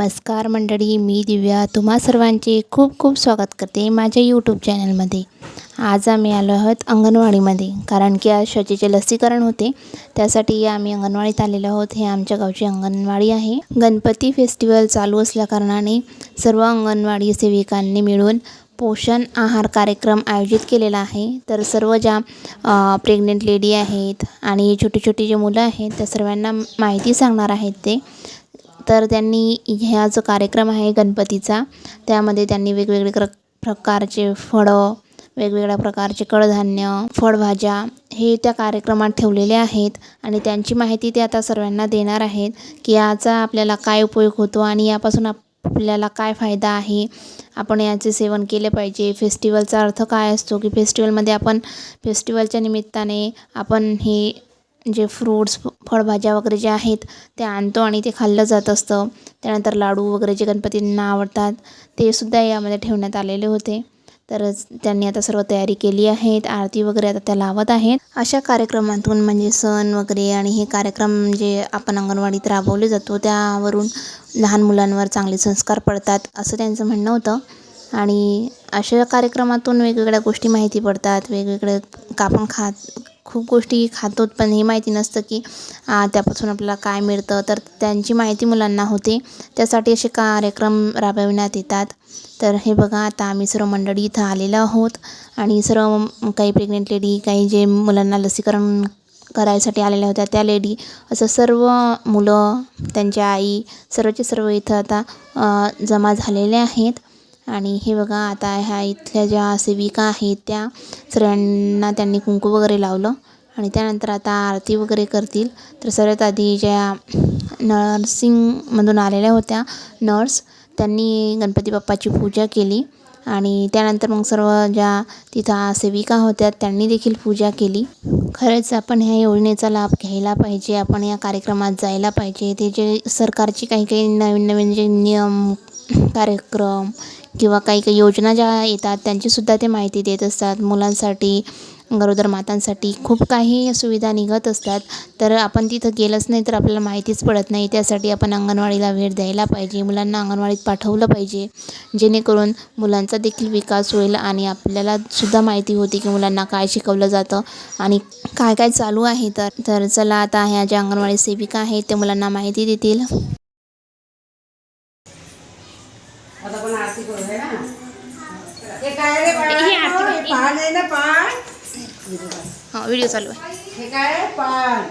नमस्कार मंडळी, मी दिव्या तुम्हा सर्वांचे खूप खूप स्वागत करते माझ्या यूट्यूब चॅनलमध्ये। आज आम्ही आलो आहोत अंगणवाडीमध्ये, कारण की आज शचीचे लसीकरण होते, त्यासाठी आम्ही अंगणवाडीत आलेलो आहोत। हे आमच्या गावची अंगणवाडी आहे। गणपती फेस्टिवल चालू असल्या कारणाने सर्व अंगणवाडी सेविकांनी मिळून पोषण आहार कार्यक्रम आयोजित केलेला आहे। तर सर्व ज्या प्रेग्नेंट लेडी आहेत आणि छोटी छोटी जे मुलं आहेत त्या सर्वांना माहिती सांगणार आहेत ते। तर त्यांनी ह्या जो कार्यक्रम आहे गणपतीचा, त्यामध्ये त्यांनी वेगवेगळे प्रकारचे फळं, वेगवेगळ्या प्रकारचे कडधान्य, फळभाज्या हे त्या कार्यक्रमात ठेवलेले आहेत आणि त्यांची माहिती ते आता सर्वांना देणार आहेत की याचा आपल्याला काय उपयोग होतो आणि यापासून आपल्याला काय फायदा आहे, आपण याचे सेवन केले पाहिजे। फेस्टिवलचा अर्थ काय असतो की फेस्टिवलमध्ये आपण फेस्टिवलच्या निमित्ताने आपण हे जे फ्रूट्स, फळभाज्या वगैरे जे आहेत ते आणतो आणि ते खाल्लं जात असतं। त्यानंतर लाडू वगैरे जे गणपतींना आवडतात ते सुद्धा यामध्ये ठेवण्यात आलेले होते। तर त्यांनी आता सर्व तयारी केली आहे, आरती वगैरे आता त्या लावत आहेत। अशा कार्यक्रमातून म्हणजे सण वगैरे आणि हे कार्यक्रम जे आपण अंगणवाडीत राबवले जातो त्यावरून लहान मुलांवर चांगले संस्कार पडतात असं त्यांचं म्हणणं होतं। आणि अशा कार्यक्रमातून वेगवेगळ्या गोष्टी माहिती पडतात, वेगवेगळे आपण खूप गोष्टी खातो पण हे माहिती नसतं की त्यापासून आपल्याला काय मिळतं, तर त्यांची माहिती मुलांना होते, त्यासाठी असे कार्यक्रम राबविण्यात येतात। तर हे बघा, आता आम्ही सर्व मंडळी इथं आलेलो आहोत आणि सर्व काही प्रेग्नेंट लेडी, काही जे मुलांना लसीकरण करायसाठी आलेल्या होत्या त्या लेडी, असं सर्व मुलं, त्यांच्या आई, सर्वचे सर्व इथं आता जमा झालेले आहेत। आणि हे बघा, आता ह्या इथल्या ज्या सेविका आहेत त्या सर्वांना त्यांनी कुंकू वगैरे लावलं आणि त्यानंतर आता आरती वगैरे करतील। तर सर्वात आधी ज्या नर्सिंगमधून आलेल्या होत्या नर्स, त्यांनी गणपती बाप्पाची पूजा केली आणि त्यानंतर मग सर्व ज्या तिथं सेविका होत्या त्यांनी देखील पूजा केली। खरंच आपण ह्या योजनेचा लाभ घ्यायला पाहिजे, आपण या कार्यक्रमात जायला पाहिजे। ते जे सरकारची काही काही नवीन नवीन जे नियम, कार्यक्रम किंवा काही काही योजना ज्या येतात त्यांचीसुद्धा ते माहिती देत असतात। मुलांसाठी, गरोदर मातांसाठी खूप काही सुविधा निघत असतात, तर आपण तिथं गेलंच नाही तर आपल्याला माहितीच पडत नाही। त्यासाठी आपण अंगणवाडीला भेट द्यायला पाहिजे, मुलांना अंगणवाडीत पाठवलं पाहिजे, जेणेकरून मुलांचा देखील विकास होईल आणि आपल्याला सुद्धा माहिती होती की मुलांना काय शिकवलं जातं आणि काय काय चालू आहे। तर चला, आता ह्या ज्या अंगणवाडी सेविका आहेत ते मुलांना माहिती देतील। आता पण आरती करू है ना। हे काय रे बाळा, हे पान आहे ना, पान। हां, व्हिडिओ चालू आहे। हे काय पान,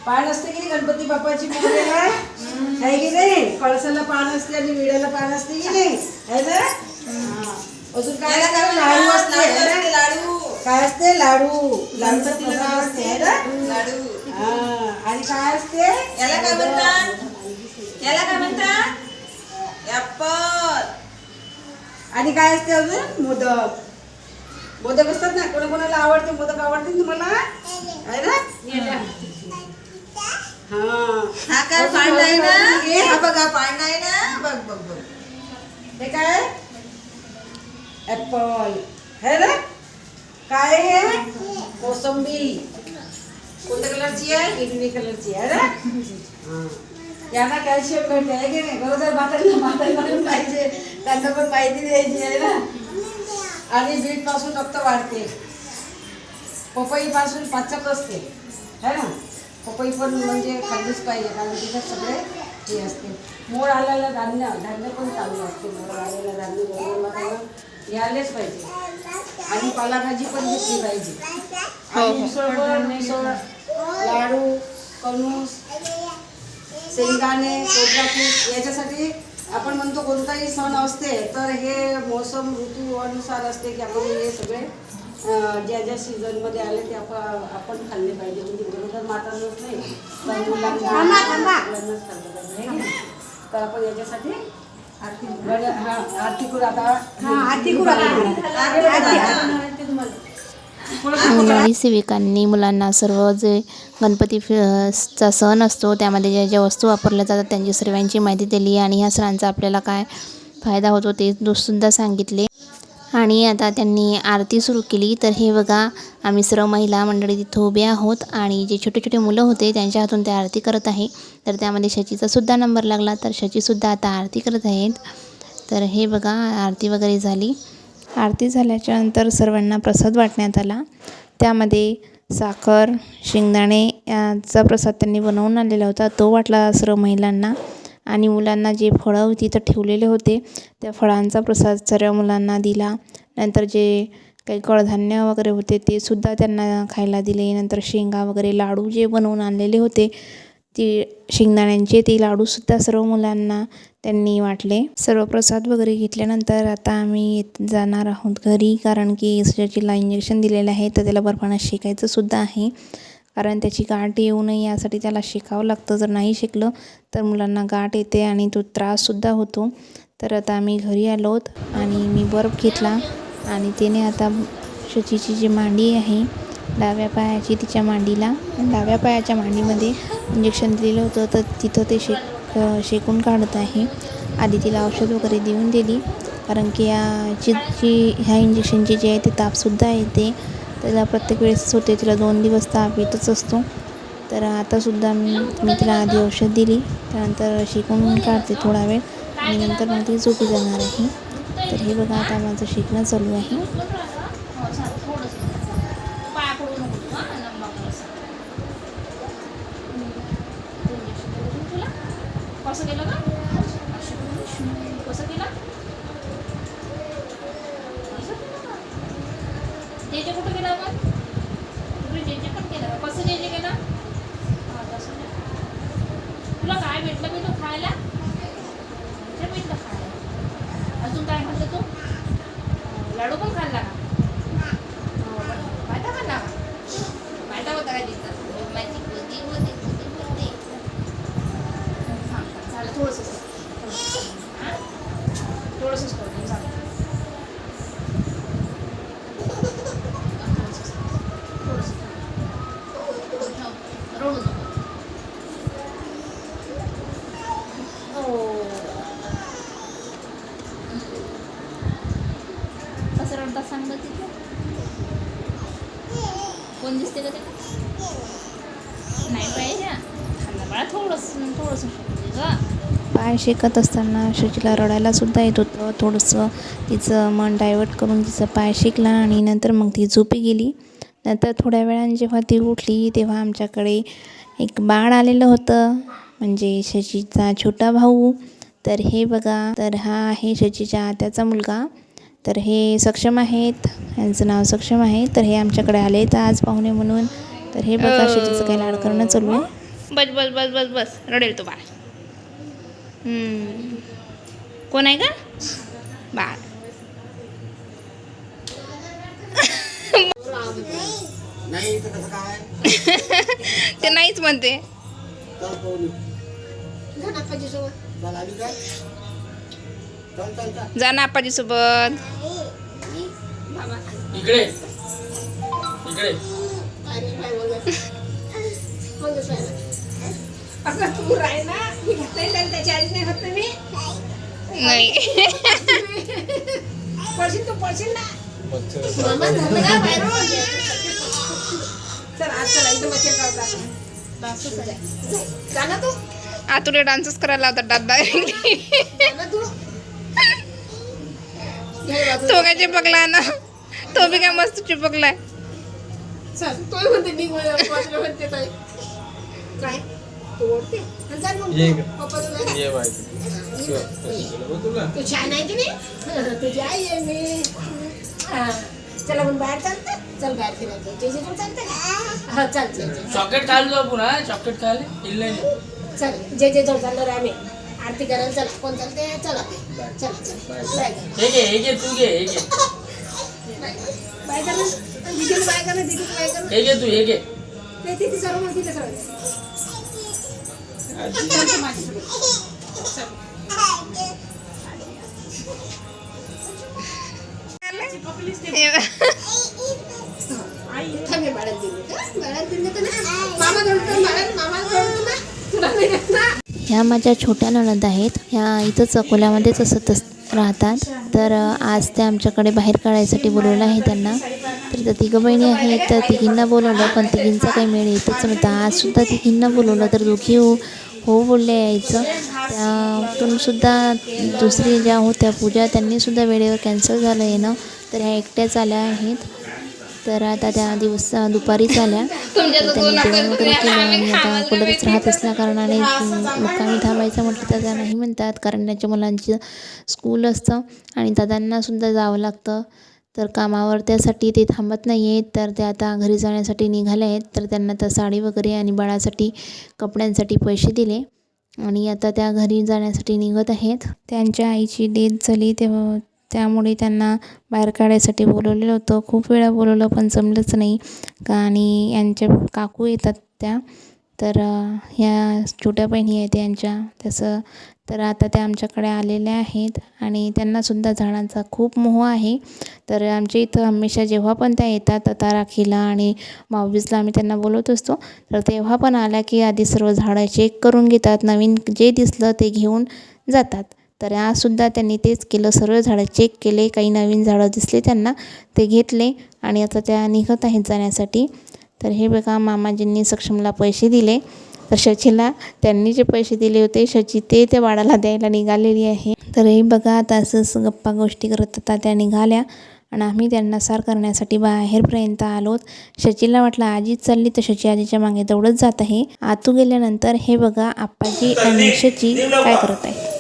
पान असते की गणपती बाप्पाची पूजेला, आहे की नाही? कळसाला पान असते आणि विड्याला पान असते की नाही, आहे ना? अजून काय असते? लाडू असते, लाडू काय असते? लाडू, लाडूचा प्रसाद असते, आहे ना? लाडू। आणि काय असते? याला काय म्हणतात? याला काय म्हणतात? ऍपल। आणि काय असते अजून? मोदक, मोदक असतात ना। कोणाकोणाला आवडते मोदक? आवडते तुम्हाला, आहे ना? हा काय पांडा आहे ना, हे हा बघा पांडा आहे ना, बघ बघ बघ, हे काय? ऍपल, है ना? काय आहे? मोसंबी। कोणत्या कलरची आहे? हिरवी कलरची आहे ना। यांना कॅल्शियम भेटते, आहे की नाही? गरोदर मातांना पाहिजे, त्यांना पण माहिती द्यायची आहे ना। आणि बीट पासून रक्त वाढते, पपई पासून पाचक असते, है ना? पपई पण म्हणजे खाल्लीच पाहिजे, कारण तिच्यात सगळे हे असते। मोड आलेलं धान्य, धान्य पण चांगलं असते। मोड आलेलं धान्य गरोदर मातांना घ्यायलाच पाहिजे आणि पालेभाजी पण घेतली पाहिजे। आणि मिसळ, लाडू, कणूस, शेंगदाणे, खोबरापूस, याच्यासाठी आपण म्हणतो कोणताही सण असते तर हे मोसम ऋतू अनुसार असते की आपण हे सगळे ज्या ज्या सीझनमध्ये आले ते आपण खाल्ले पाहिजे। म्हणजे गरोदर मातांनाच नाही तर मुलांनाच खाल्लं पाहिजे। तर आपण याच्यासाठी आरती करू आता। अंगणवाडी सेविकांनी मुलांना सर्व जे गणपतीचा सण असतो त्यामध्ये ज्या ज्या वस्तू वापरल्या जातात त्यांची सर्वांची माहिती दिली आणि ह्या सणांचा आपल्याला काय फायदा होतो ते सुद्धा सांगितले। आणि आता त्यांनी आरती सुरू केली. तर हे बघा, आम्ही सर्व महिला मंडळी तिथं उभे आहोत आणि जे छोटे छोटे मुलं होते त्यांच्या हातून ते आरती करत आहे. तर त्यामध्ये शचीचा सुद्धा नंबर लागला. तर शचीसुद्धा आता आरती करत आहेत. तर हे बघा, आरती वगैरे झाली. आरती झाल्याच्यानंतर सर्वांना प्रसाद वाटण्यात आला. त्यामध्ये साखर, शेंगदाणे याचा प्रसाद त्यांनी बनवून आणलेला होता, तो वाटला सर्व महिलांना. आणि मुलांना जे फळं तिथं ठेवलेले होते त्या फळांचा प्रसाद सर्व मुलांना दिला. नंतर जे काही कडधान्य वगैरे होते ते सुद्धा त्यांना खायला दिले. नंतर शेंगा वगैरे लाडू जे बनवून आणलेले होते ते शेंगदाण्यांचे ते लाडूसुद्धा सर्व मुलांना त्यांनी वाटले. सर्व प्रसाद वगैरे घेतल्यानंतर आता आम्ही जाणार आहोत घरी, कारण की शचीला इंजेक्शन दिलेलं आहे तर त्याला बर्फानं शेकायचं सुद्धा आहे, कारण त्याची गाठ येऊ नये यासाठी त्याला शेकावं लागतं. जर नाही शेकलं तर मुलांना गाठ येते आणि तो त्राससुद्धा होतो. तर आता आम्ही घरी आलोत आणि मी बर्फ घेतला आणि त्याने आता शचीची जी मांडी आहे डाव्या पायाची, तिच्या मांडीला डाव्या पायाच्या मांडीमध्ये इंजेक्शन दिलेलं होतं तर तिथं ते शेकून काढत आहे. आधी तिला औषध वगैरे देऊन दिली, कारण की ह्या इंजेक्शनची जी आहे ते तापसुद्धा येते. त्याला प्रत्येक वेळेस होते, तिला 2 दिवस ताप येतच असतो. तर आतासुद्धा मी तिला आधी औषध दिली, त्यानंतर शेकून काढते थोडा वेळ आणि नंतर मग ती झोपी जाणार आहे. तर हे बघा, आता माझं शेकणं चालू आहे. कसं केलं का? कसं केलं? जे जे कुठं केलं मग? कुठे जे जे पण केलं? कसं जे जे केलं? तुला काय भेटलं मी तू खायला? काय भेटलं खायला? अजून काय म्हणलं तू? लाडू पण खाल्ला का? बायटा खाल्ला का? बायटा होता काय तिथं? माझी बुद्धी होती. झालं थोडंसं थोडंसंच करतो झालं. रडू नको. कसं रडतात सांग बरं तिथे. कोण दिसते का ते? नाही पाहिजे खाल्ला बाळा, थोडंसं पाय शेकत असताना शचीला रडायला सुद्धा येत होतं. थोडंसं तिचं मन डायवर्ट करून तिचा पाय शेकला आणि नंतर मग ती झोपी गेली. नंतर थोड्या वेळाने जेव्हा ती उठली तेव्हा आमच्याकडे एक बाळ आलेलं होतं, म्हणजे शचीचा छोटा भाऊ. तर हे बघा, तर हा आहे शचीच्या आत्याचा मुलगा. तर हे सक्षम आहेत, यांचं नाव सक्षम आहे. तर हे आमच्याकडे आले तर आज पाहुणे म्हणून. तर हे बघा, शचीचं काही लाड करणं चालू आहे. बस बस बस बस बस रडेल तो बाळ. कोण आहे का बाळ? ते नाहीच म्हणते. जा ना आप्पाजी सोबत. इकडे इकडे असं तू राही ना, मी घेतलंय त्याच्या आधीच नाही होत ना मी. नाही पडशील, तू पडशील ना. चल आज चला, इथं मच्छर काढतात. जा ना तू. आतुले डान्सच करायला लावतात दादा. तो काय चिपकला ना, तो बी काय मस्त चिपकलाय. चल, तो म्हणते निघ म्हणते काय तू ओढते. चल मग पप्पा ये बाय तू छान आहे की नाही? तुझी आई आहे मी. चला मग बाहेर चालतं. चल बाहेर फिरायचं. जे जे चालतं का? हा चल चल चल. चॉकलेट खायला जाऊ पुन्हा. चॉकलेट खायला इल्ले चल जे जे जाऊ चाललो रे आम्ही आरती करायला. चल कोण चालते? चला चल चल हे घे तू घे. हे घे बाय कर ना. दीदीला बाय कर ना. दीदीला बाय कर ना. हे घे तू. हे घे ते तिथे सर्व मग तिथे सर्व चल माझ्याकडे. चल आई थांबे बाळात दिले का? बाळात दिले तर ना मामा जोडतो. बाळात मामा जोडतो ना. तुला नाही येत ना. ह्या माझ्या छोट्या नणंद आहेत. ह्या इथंच अकोल्यामध्येच राहतात. तर आज ते आमच्याकडे बाहेर काढायसाठी बोलवलं आहे त्यांना. तर त्या तिघं बहिणी आहेत, तर तिघींना बोलवलं पण तिघींचा काही मेळ येतच नव्हता. आजसुद्धा तिघींना बोलवलं तर दोघी हो बोलले यायचं. त्यातून सुद्धा दुसरी ज्या होत्या पूजा त्यांनीसुद्धा वेळेवर कॅन्सल झालं येणं. तर ह्या एकट्याच आल्या आहेत. तर आता त्या दुपारीच आल्या. तर त्यांनी जेवण वगैरे केलं आणि आता अकोल्यातच राहत असल्या कारणाने मुक्कामी थांबायचं म्हटलं तर त्या नाही म्हणतात, कारण त्यांच्या मुलांचं स्कूल असतं आणि दादांनासुद्धा जावं लागतं. तर कामावर त्यासाठी ते थांबत नाही आहेत. तर ते आता घरी जाण्यासाठी निघाले आहेत. तर त्यांना तर साडी वगैरे आणि बाळासाठी कपड्यांसाठी पैसे दिले आणि आता त्या घरी जाण्यासाठी निघत आहेत. त्यांच्या आईची डेथ झाली तेव्हा त्यामुळे त्यांना बाहेर काढायसाठी बोलवलेलं होतं. खूप वेळा बोलवलं पण जमलंच नाही. आणि यांच्या काकू येतात त्या, तर ह्या छोट्या बहिणी आहेत यांच्या तसं. तर आता त्या आमच्याकडे आलेल्या आहेत आणि त्यांनासुद्धा झाडांचा खूप मोह आहे. तर आमच्या इथं हमेशा जेव्हा पण त्या येतात आता राखीला आणि माऊबीजला आम्ही त्यांना बोलवत असतो. तर तेव्हा पण आल्या की आधी सर्व झाडं चेक करून घेतात, नवीन जे दिसलं ते घेऊन जातात. तर आजसुद्धा त्यांनी तेच केलं, सर्व झाडं चेक केले. काही नवीन झाडं दिसले त्यांना ते घेतले आणि आता त्या निघत आहेत जाण्यासाठी. तर हे बघा मामाजींनी सक्षमला पैसे दिले. तर शचीला त्यांनी जे पैसे दिले होते शची ते त्या बाळाला द्यायला निघालेली आहे. तर हे बघा आता असंच गप्पा गोष्टी करत आता त्या निघाल्या आणि आम्ही त्यांना सार करण्यासाठी बाहेरपर्यंत आलोत. शचीला वाटलं आजीच चालली तर शची आजीच्या मागे दौडत जात आहे. आतू गेल्यानंतर हे बघा आप्पाजी आणि शची काय करत आहे.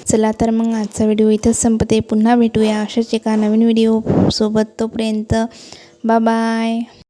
चला तर मग आजचा व्हिडिओ इथंच संपते. पुन्हा भेटूया अशाच एका नवीन व्हिडिओ सोबत. तोपर्यंत बाय बाय.